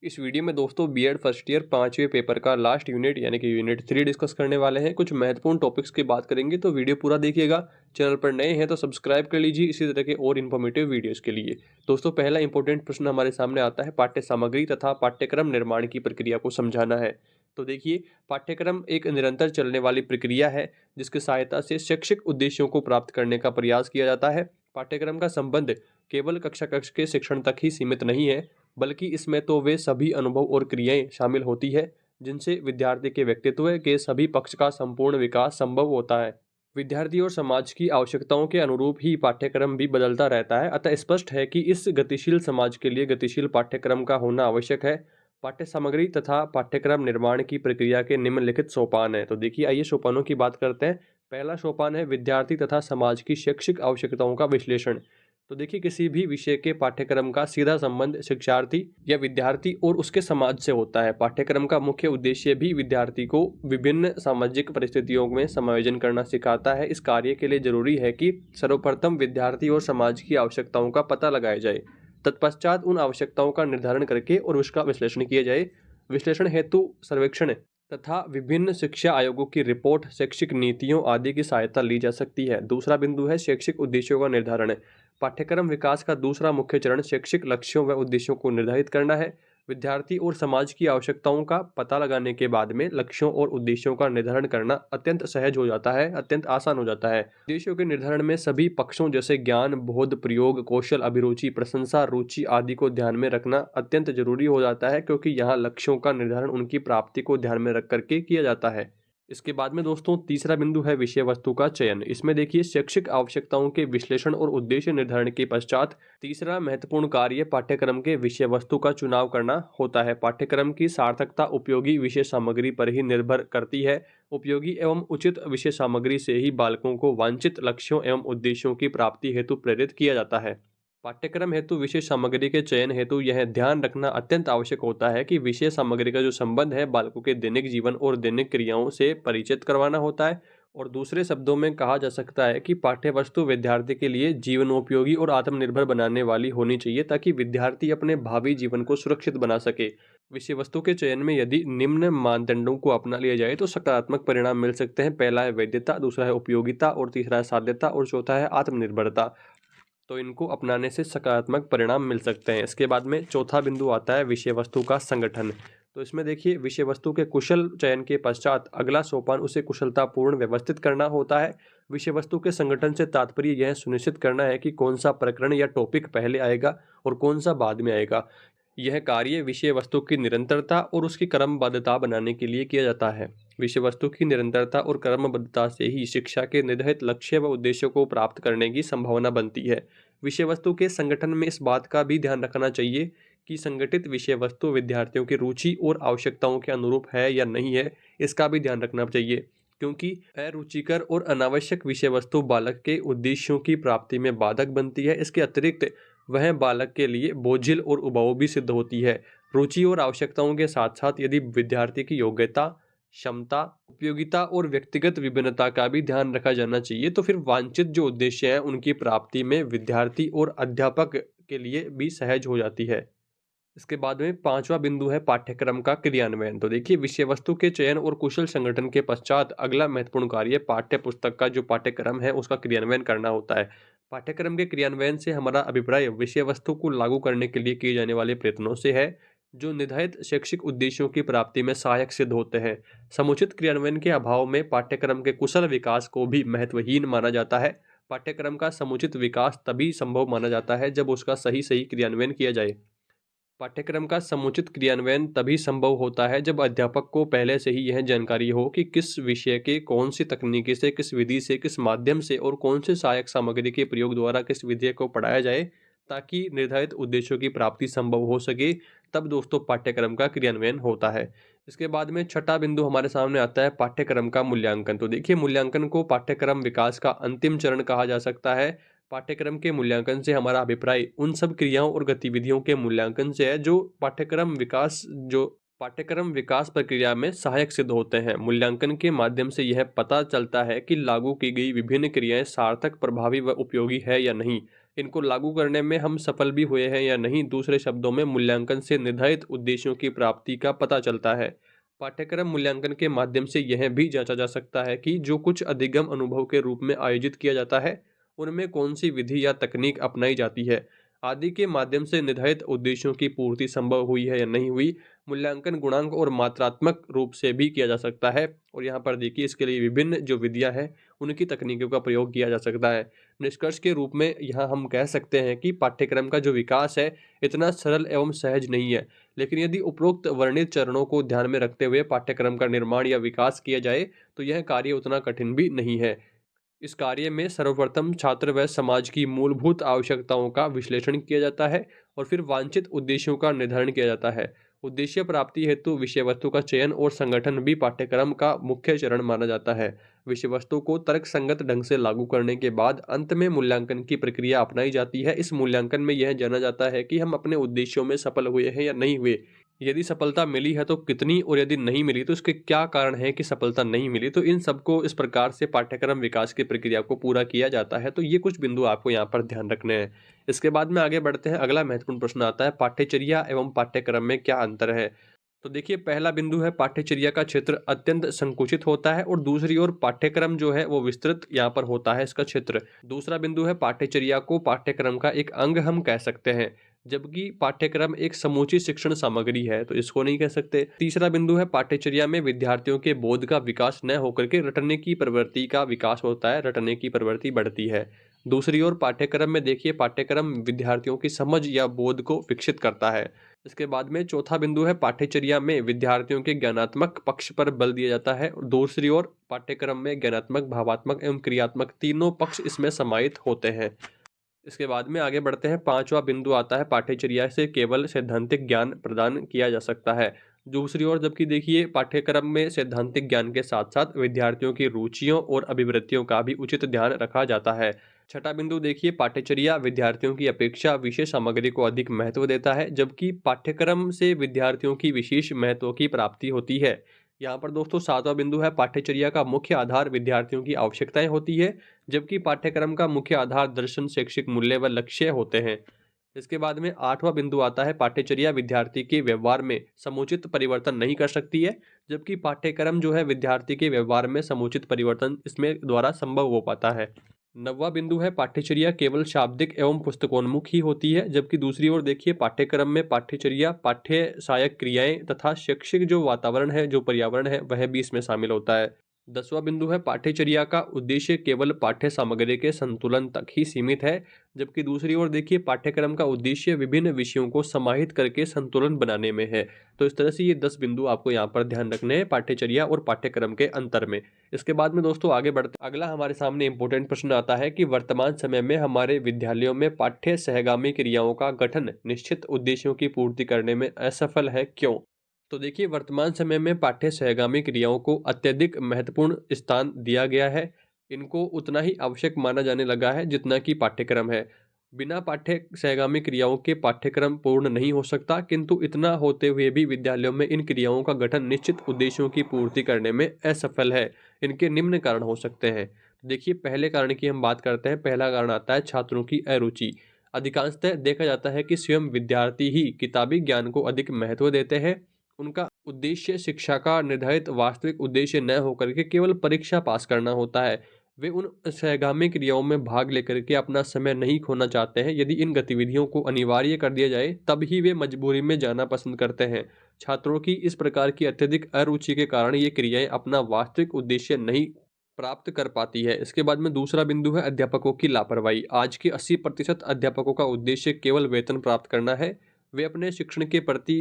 इस वीडियो में दोस्तों बीएड फर्स्ट ईयर 5वें पेपर का लास्ट यूनिट यानी कि यूनिट 3 डिस्कस करने वाले हैं। कुछ महत्वपूर्ण टॉपिक्स की बात करेंगे तो वीडियो पूरा देखिएगा। चैनल पर नए हैं तो सब्सक्राइब कर लीजिए इसी तरह के और इन्फॉर्मेटिव वीडियोस के लिए। दोस्तों पहला इंपॉर्टेंट प्रश्न हमारे सामने आता है, पाठ्य सामग्री तथा पाठ्यक्रम निर्माण की प्रक्रिया को समझाना है। तो देखिए, पाठ्यक्रम एक निरंतर चलने वाली प्रक्रिया है जिसकी सहायता से शैक्षिक उद्देश्यों को प्राप्त करने का प्रयास किया जाता है। पाठ्यक्रम का संबंध केवल कक्षा कक्ष के शिक्षण तक ही सीमित नहीं है, बल्कि इसमें तो वे सभी अनुभव और क्रियाएं शामिल होती है जिनसे विद्यार्थी के व्यक्तित्व के सभी पक्ष का संपूर्ण विकास संभव होता है। विद्यार्थी और समाज की आवश्यकताओं के अनुरूप ही पाठ्यक्रम भी बदलता रहता है, अतः स्पष्ट है कि इस गतिशील समाज के लिए गतिशील पाठ्यक्रम का होना आवश्यक है। पाठ्य सामग्री तथा पाठ्यक्रम निर्माण की प्रक्रिया के निम्नलिखित सोपान है। तो देखिए, आइए सोपानों की बात करते हैं। पहला सोपान है विद्यार्थी तथा समाज की शैक्षिक आवश्यकताओं का विश्लेषण। तो देखिए, किसी भी विषय के पाठ्यक्रम का सीधा संबंध शिक्षार्थी या विद्यार्थी और उसके समाज से होता है। पाठ्यक्रम का मुख्य उद्देश्य भी विद्यार्थी को विभिन्न सामाजिक परिस्थितियों में समायोजन करना सिखाता है। इस कार्य के लिए जरूरी है कि सर्वप्रथम विद्यार्थी और समाज की आवश्यकताओं का पता लगाया जाए, तत्पश्चात उन आवश्यकताओं का निर्धारण करके और उसका विश्लेषण किया जाए। विश्लेषण हेतु सर्वेक्षण तथा विभिन्न शिक्षा आयोगों की रिपोर्ट, शैक्षिक नीतियों आदि की सहायता ली जा सकती है। दूसरा बिंदु है शैक्षिक उद्देश्यों का निर्धारण। पाठ्यक्रम विकास का दूसरा मुख्य चरण शैक्षिक लक्ष्यों व उद्देश्यों को निर्धारित करना है। विद्यार्थी और समाज की आवश्यकताओं का पता लगाने के बाद में लक्ष्यों और उद्देश्यों का निर्धारण करना अत्यंत सहज हो जाता है, अत्यंत आसान हो जाता है। उद्देश्यों के निर्धारण में सभी पक्षों जैसे ज्ञान, बोध, प्रयोग, कौशल, अभिरुचि, प्रशंसा, रुचि आदि को ध्यान में रखना अत्यंत जरूरी हो जाता है, क्योंकि यहाँ लक्ष्यों का निर्धारण उनकी प्राप्ति को ध्यान में रख करके किया जाता है। इसके बाद में दोस्तों तीसरा बिंदु है विषय वस्तु का चयन। इसमें देखिए, शैक्षिक आवश्यकताओं के विश्लेषण और उद्देश्य निर्धारण के पश्चात तीसरा महत्वपूर्ण कार्य पाठ्यक्रम के विषय वस्तु का चुनाव करना होता है। पाठ्यक्रम की सार्थकता उपयोगी विषय सामग्री पर ही निर्भर करती है। उपयोगी एवं उचित विषय सामग्री से ही बालकों को वांछित लक्ष्यों एवं उद्देश्यों की प्राप्ति हेतु प्रेरित किया जाता है। पाठ्यक्रम हेतु विषय सामग्री के चयन हेतु यह ध्यान रखना अत्यंत आवश्यक होता है कि विषय सामग्री का जो संबंध है बालकों के दैनिक जीवन और दैनिक क्रियाओं से परिचित करवाना होता है। और दूसरे शब्दों में कहा जा सकता है कि पाठ्य वस्तु विद्यार्थी के लिए जीवनोपयोगी और आत्मनिर्भर बनाने वाली होनी चाहिए, ताकि विद्यार्थी अपने भावी जीवन को सुरक्षित बना सके। विषय वस्तु के चयन में यदि निम्न मानदंडों को अपना लिया जाए तो सकारात्मक परिणाम मिल सकते हैं। पहला है वैधता, दूसरा है उपयोगिता और तीसरा है साध्यता और चौथा है आत्मनिर्भरता। तो इनको अपनाने से सकारात्मक परिणाम मिल सकते हैं। इसके बाद में चौथा बिंदु आता है विषय वस्तु का संगठन। तो इसमें देखिए, विषय वस्तु के कुशल चयन के पश्चात अगला सोपान उसे कुशलतापूर्ण व्यवस्थित करना होता है। विषय वस्तु के संगठन से तात्पर्य यह सुनिश्चित करना है कि कौन सा प्रकरण या टॉपिक पहले आएगा और कौन सा बाद में आएगा। यह कार्य विषय वस्तु की निरंतरता और उसकी क्रमबद्धता बनाने के लिए किया जाता है। विषय वस्तु की निरंतरता और क्रमबद्धता से ही शिक्षा के निर्धारित लक्ष्य व उद्देश्यों को प्राप्त करने की संभावना बनती है। विषय वस्तु के संगठन में इस बात का भी ध्यान रखना चाहिए कि संगठित विषय वस्तु विद्यार्थियों की रुचि और आवश्यकताओं के अनुरूप है या नहीं है, इसका भी ध्यान रखना चाहिए, क्योंकि अरुचिकर और अनावश्यक विषय वस्तु बालक के उद्देश्यों की प्राप्ति में बाधक बनती है। इसके अतिरिक्त वह बालक के लिए बोझिल और उबाऊ भी सिद्ध होती है। रुचि और आवश्यकताओं के साथ साथ यदि विद्यार्थी की योग्यता, क्षमता, उपयोगिता और व्यक्तिगत विभिन्नता का भी ध्यान रखा जाना चाहिए, तो फिर वांछित जो उद्देश्य है उनकी प्राप्ति में विद्यार्थी और अध्यापक के लिए भी सहज हो जाती है। इसके बाद में पांचवा बिंदु है पाठ्यक्रम का क्रियान्वयन। तो देखिए, विषय वस्तु के चयन और कुशल संगठन के पश्चात अगला महत्वपूर्ण कार्य पाठ्य पुस्तक का जो पाठ्यक्रम है उसका क्रियान्वयन करना होता है। पाठ्यक्रम के क्रियान्वयन से हमारा अभिप्राय विषय वस्तु को लागू करने के लिए किए जाने वाले प्रयत्नों से है, जो निर्धारित शैक्षिक उद्देश्यों की प्राप्ति में सहायक सिद्ध होते हैं। समुचित क्रियान्वयन के अभाव में पाठ्यक्रम के कुशल विकास को भी महत्वहीन माना जाता है। पाठ्यक्रम का समुचित विकास तभी संभव माना जाता है जब उसका सही सही क्रियान्वयन किया जाए। पाठ्यक्रम का समुचित क्रियान्वयन तभी संभव होता है जब अध्यापक को पहले से ही यह जानकारी हो कि किस विषय के कौन सी तकनीकी से, किस विधि से, किस माध्यम से और कौन से सहायक सामग्री के प्रयोग द्वारा किस विषय को पढ़ाया जाए, ताकि निर्धारित उद्देश्यों की प्राप्ति संभव हो सके। तब दोस्तों पाठ्यक्रम का क्रियान्वयन होता है। इसके बाद में छठा बिंदु हमारे सामने आता है पाठ्यक्रम का मूल्यांकन। तो देखिए, मूल्यांकन को पाठ्यक्रम विकास का अंतिम चरण कहा जा सकता है। पाठ्यक्रम के मूल्यांकन से हमारा अभिप्राय उन सब क्रियाओं और गतिविधियों के मूल्यांकन से है जो पाठ्यक्रम विकास प्रक्रिया में सहायक सिद्ध होते हैं। मूल्यांकन के माध्यम से यह पता चलता है कि लागू की गई विभिन्न क्रियाएं सार्थक, प्रभावी व उपयोगी है या नहीं। इनको लागू करने में हम सफल भी हुए हैं या नहीं, दूसरे शब्दों में मूल्यांकन से निर्धारित उद्देश्यों की प्राप्ति का पता चलता है। पाठ्यक्रम मूल्यांकन के माध्यम से यह भी जांचा जा सकता है कि जो कुछ अधिगम अनुभव के रूप में आयोजित किया जाता है, उनमें कौन सी विधि या तकनीक अपनाई जाती है आदि के माध्यम से निर्धारित उद्देश्यों की पूर्ति संभव हुई है या नहीं हुई। मूल्यांकन गुणांक और मात्रात्मक रूप से भी किया जा सकता है, और यहाँ पर देखिए इसके लिए विभिन्न जो विधियाँ हैं उनकी तकनीकों का प्रयोग किया जा सकता है। निष्कर्ष के रूप में यहाँ हम कह सकते हैं कि पाठ्यक्रम का जो विकास है इतना सरल एवं सहज नहीं है, लेकिन यदि उपरोक्त वर्णित चरणों को ध्यान में रखते हुए पाठ्यक्रम का निर्माण या विकास किया जाए तो यह कार्य उतना कठिन भी नहीं है। इस कार्य में सर्वप्रथम छात्र व समाज की मूलभूत आवश्यकताओं का विश्लेषण किया जाता है और फिर वांछित उद्देश्यों का निर्धारण किया जाता है। उद्देश्य प्राप्ति हेतु विषय वस्तु का चयन और संगठन भी पाठ्यक्रम का मुख्य चरण माना जाता है। विषय वस्तु को तर्कसंगत ढंग से लागू करने के बाद अंत में मूल्यांकन की प्रक्रिया अपनाई जाती है। इस मूल्यांकन में यह जाना जाता है कि हम अपने उद्देश्यों में सफल हुए हैं या नहीं हुए। यदि सफलता मिली है तो कितनी, और यदि नहीं मिली तो इसके क्या कारण है कि सफलता नहीं मिली। तो इन सबको इस प्रकार से पाठ्यक्रम विकास की प्रक्रिया को पूरा किया जाता है। तो ये कुछ बिंदु आपको यहाँ पर ध्यान रखने हैं। इसके बाद में आगे बढ़ते हैं। अगला महत्वपूर्ण प्रश्न आता है, पाठ्यचर्या एवं पाठ्यक्रम में क्या अंतर है। तो देखिए पहला बिंदु है, पाठ्यचर्या का क्षेत्र अत्यंत संकुचित होता है और दूसरी ओर पाठ्यक्रम जो है वो विस्तृत यहाँ पर होता है इसका क्षेत्र। दूसरा बिंदु है, पाठ्यचर्या को पाठ्यक्रम का एक अंग हम कह सकते हैं, जबकि पाठ्यक्रम एक समूची शिक्षण सामग्री है, तो इसको नहीं कह सकते। तीसरा बिंदु है, पाठ्यचर्या में विद्यार्थियों के बोध का विकास न होकर के रटने की प्रवृत्ति का विकास होता है, रटने की प्रवृत्ति बढ़ती है। दूसरी ओर पाठ्यक्रम में देखिए, पाठ्यक्रम विद्यार्थियों की समझ या बोध को विकसित करता है। इसके बाद में चौथा बिंदु है, पाठ्यचर्या में विद्यार्थियों के ज्ञानात्मक पक्ष पर बल दिया जाता है और दूसरी ओर पाठ्यक्रम में ज्ञानात्मक, भावात्मक एवं क्रियात्मक तीनों पक्ष इसमें समाहित होते हैं। इसके बाद में आगे बढ़ते हैं। पांचवा बिंदु आता है, पाठ्यचर्या से केवल सैद्धांतिक ज्ञान प्रदान किया जा सकता है। दूसरी ओर जबकि देखिए पाठ्यक्रम में सैद्धांतिक ज्ञान के साथ साथ विद्यार्थियों की रुचियों और अभिवृत्तियों का भी उचित ध्यान रखा जाता है। छठा बिंदु देखिए, पाठ्यचर्या विद्यार्थियों की अपेक्षा विषय सामग्री को अधिक महत्व देता है, जबकि पाठ्यक्रम से विद्यार्थियों की विशेष महत्व की प्राप्ति होती है। यहाँ पर दोस्तों सातवां बिंदु है, पाठ्यचर्या का मुख्य आधार विद्यार्थियों की आवश्यकताएं होती है, जबकि पाठ्यक्रम का मुख्य आधार दर्शन, शैक्षिक मूल्य व लक्ष्य होते हैं। इसके बाद में आठवां बिंदु आता है, पाठ्यचर्या विद्यार्थी के व्यवहार में समुचित परिवर्तन नहीं कर सकती है, जबकि पाठ्यक्रम जो है विद्यार्थी के व्यवहार में समुचित परिवर्तन इसमें द्वारा संभव हो पाता है। नौवां बिंदु है, पाठ्यचर्या केवल शाब्दिक एवं पुस्तकोन्मुख ही होती है, जबकि दूसरी ओर देखिए पाठ्यक्रम में पाठ्यचर्या, पाठ्य सहायक क्रियाएं तथा शैक्षिक जो वातावरण है, जो पर्यावरण है, वह भी इसमें शामिल होता है। 10वां बिंदु है, पाठ्यचर्या का उद्देश्य केवल पाठ्य सामग्री के संतुलन तक ही सीमित है, जबकि दूसरी ओर देखिए पाठ्यक्रम का उद्देश्य विभिन्न विषयों को समाहित करके संतुलन बनाने में है। तो इस तरह से ये 10 बिंदु आपको यहाँ पर ध्यान रखने हैं पाठ्यचर्या और पाठ्यक्रम के अंतर में। इसके बाद में दोस्तों आगे बढ़ते, अगला हमारे सामने इंपॉर्टेंट प्रश्न आता है कि वर्तमान समय में हमारे विद्यालयों में पाठ्य सहगामी क्रियाओं का गठन निश्चित उद्देश्यों की पूर्ति करने में असफल है, क्यों। तो देखिए वर्तमान समय में पाठ्य सहगामी क्रियाओं को अत्यधिक महत्वपूर्ण स्थान दिया गया है। इनको उतना ही आवश्यक माना जाने लगा है जितना कि पाठ्यक्रम है। बिना पाठ्य सहगामी क्रियाओं के पाठ्यक्रम पूर्ण नहीं हो सकता, किंतु इतना होते हुए भी विद्यालयों में इन क्रियाओं का गठन निश्चित उद्देश्यों की पूर्ति करने में असफल है। इनके निम्न कारण हो सकते हैं। देखिए पहले कारण की हम बात करते हैं। पहला कारण आता है छात्रों की अरुचि। अधिकांशतः देखा जाता है कि स्वयं विद्यार्थी ही किताबी ज्ञान को अधिक महत्व देते हैं। उनका उद्देश्य शिक्षा का निर्धारित वास्तविक उद्देश्य न होकर के केवल परीक्षा पास करना होता है। वे उन सहगामी क्रियाओं में भाग लेकर के अपना समय नहीं खोना चाहते हैं। यदि इन गतिविधियों को अनिवार्य कर दिया जाए तब ही वे मजबूरी में जाना पसंद करते हैं। छात्रों की इस प्रकार की अत्यधिक अरुचि के कारण ये क्रियाएं अपना वास्तविक उद्देश्य नहीं प्राप्त कर पाती है। इसके बाद में दूसरा बिंदु है अध्यापकों की लापरवाही। आज के 80% अध्यापकों का उद्देश्य केवल वेतन प्राप्त करना है। वे अपने शिक्षण के प्रति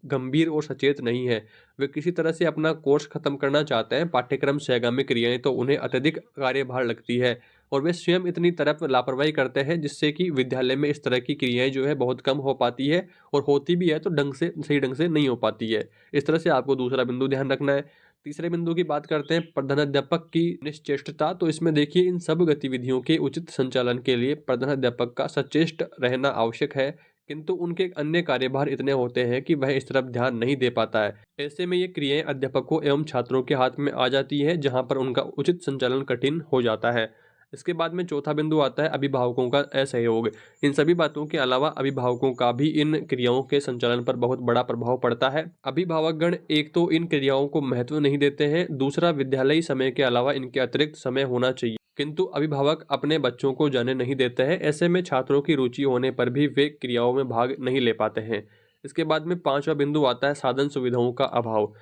गंभीर और सचेत नहीं है। वे किसी तरह से अपना कोर्स खत्म करना चाहते हैं। पाठ्यक्रम सहगामी क्रियाएं तो उन्हें अत्यधिक कार्यभार लगती है और वे स्वयं इतनी तरफ लापरवाही करते हैं जिससे कि विद्यालय में इस तरह की क्रियाएं जो है बहुत कम हो पाती है, और होती भी है तो सही ढंग से नहीं हो पाती है। इस तरह से आपको दूसरा बिंदु ध्यान रखना है। तीसरे बिंदु की बात करते हैं, प्रधानाध्यापक की निश्चेष्टता। तो इसमें देखिए इन सब गतिविधियों के उचित संचालन के लिए प्रधानाध्यापक का सचेष्ट रहना आवश्यक है, किंतु उनके अन्य कार्यभार इतने होते हैं कि वह इस तरफ ध्यान नहीं दे पाता है। ऐसे में ये क्रियाएं अध्यापकों एवं छात्रों के हाथ में आ जाती है, जहां पर उनका उचित संचालन कठिन हो जाता है। इसके बाद में चौथा बिंदु आता है अभिभावकों का असहयोग। इन सभी बातों के अलावा अभिभावकों का भी इन क्रियाओं के संचालन पर बहुत बड़ा प्रभाव पड़ता है। अभिभावकगण एक तो इन क्रियाओं को महत्व नहीं देते हैं, दूसरा विद्यालयी समय के अलावा इनके अतिरिक्त समय होना चाहिए, किंतु अभिभावक अपने बच्चों को जाने नहीं देते हैं। ऐसे में छात्रों की रुचि होने पर भी वे क्रियाओं में भाग नहीं ले पाते हैं। इसके बाद में पांचवा बिंदु आता है साधन सुविधाओं का अभाव।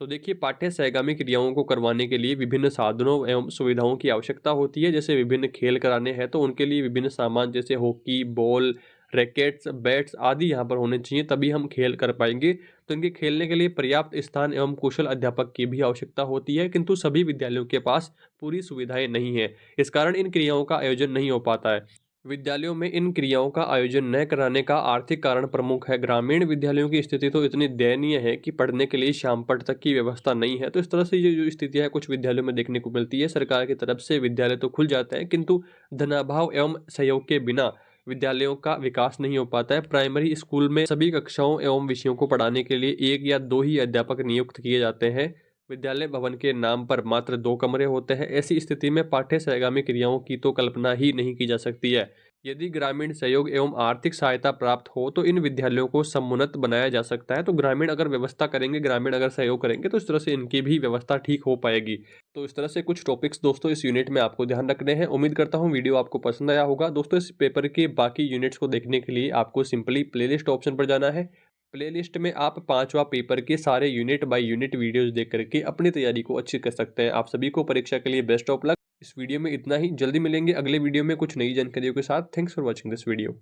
तो देखिए, पाठ्य सहगामी क्रियाओं को करवाने के लिए विभिन्न साधनों एवं सुविधाओं की आवश्यकता होती है। जैसे विभिन्न खेल कराने हैं तो उनके लिए विभिन्न सामान जैसे हॉकी बॉल, रैकेट्स, बैट्स आदि यहाँ पर होने चाहिए, तभी हम खेल कर पाएंगे। तो इनके खेलने के लिए पर्याप्त स्थान एवं कुशल अध्यापक की भी आवश्यकता होती है, किंतु सभी विद्यालयों के पास पूरी सुविधाएं नहीं है। इस कारण इन क्रियाओं का आयोजन नहीं हो पाता है। विद्यालयों में इन क्रियाओं का आयोजन न कराने का आर्थिक कारण प्रमुख है। ग्रामीण विद्यालयों की स्थिति तो इतनी दयनीय है कि पढ़ने के लिए शाम पट तक की व्यवस्था नहीं है। तो इस तरह से ये जो स्थितियां है कुछ विद्यालयों में देखने को मिलती है। सरकार की तरफ से विद्यालय तो खुल जाते हैं, किंतु धनाभाव एवं सहयोग के बिना विद्यालयों का विकास नहीं हो पाता है। प्राइमरी स्कूल में सभी कक्षाओं एवं विषयों को पढ़ाने के लिए 1 या 2 ही अध्यापक नियुक्त किए जाते हैं। विद्यालय भवन के नाम पर मात्र 2 कमरे होते हैं। ऐसी स्थिति में पाठ्य सहगामी क्रियाओं की तो कल्पना ही नहीं की जा सकती है। यदि ग्रामीण सहयोग एवं आर्थिक सहायता प्राप्त हो तो इन विद्यालयों को समुन्नत बनाया जा सकता है। तो ग्रामीण अगर व्यवस्था करेंगे, ग्रामीण अगर सहयोग करेंगे तो इस तरह से इनकी भी व्यवस्था ठीक हो पाएगी। तो इस तरह से कुछ टॉपिक्स दोस्तों इस यूनिट में आपको ध्यान रखने हैं। उम्मीद करता हूँ वीडियो आपको पसंद आया होगा। दोस्तों, इस पेपर के बाकी यूनिट्स को देखने के लिए आपको सिंपली प्लेलिस्ट ऑप्शन पर जाना है। प्लेलिस्ट में आप 5वां पेपर के सारे यूनिट बाय यूनिट वीडियोस देख करके अपनी तैयारी को अच्छी कर सकते हैं। आप सभी को परीक्षा के लिए बेस्ट ऑफ लक। इस वीडियो में इतना ही। जल्दी मिलेंगे अगले वीडियो में कुछ नई जानकारियों के साथ। Thanks for watching this video.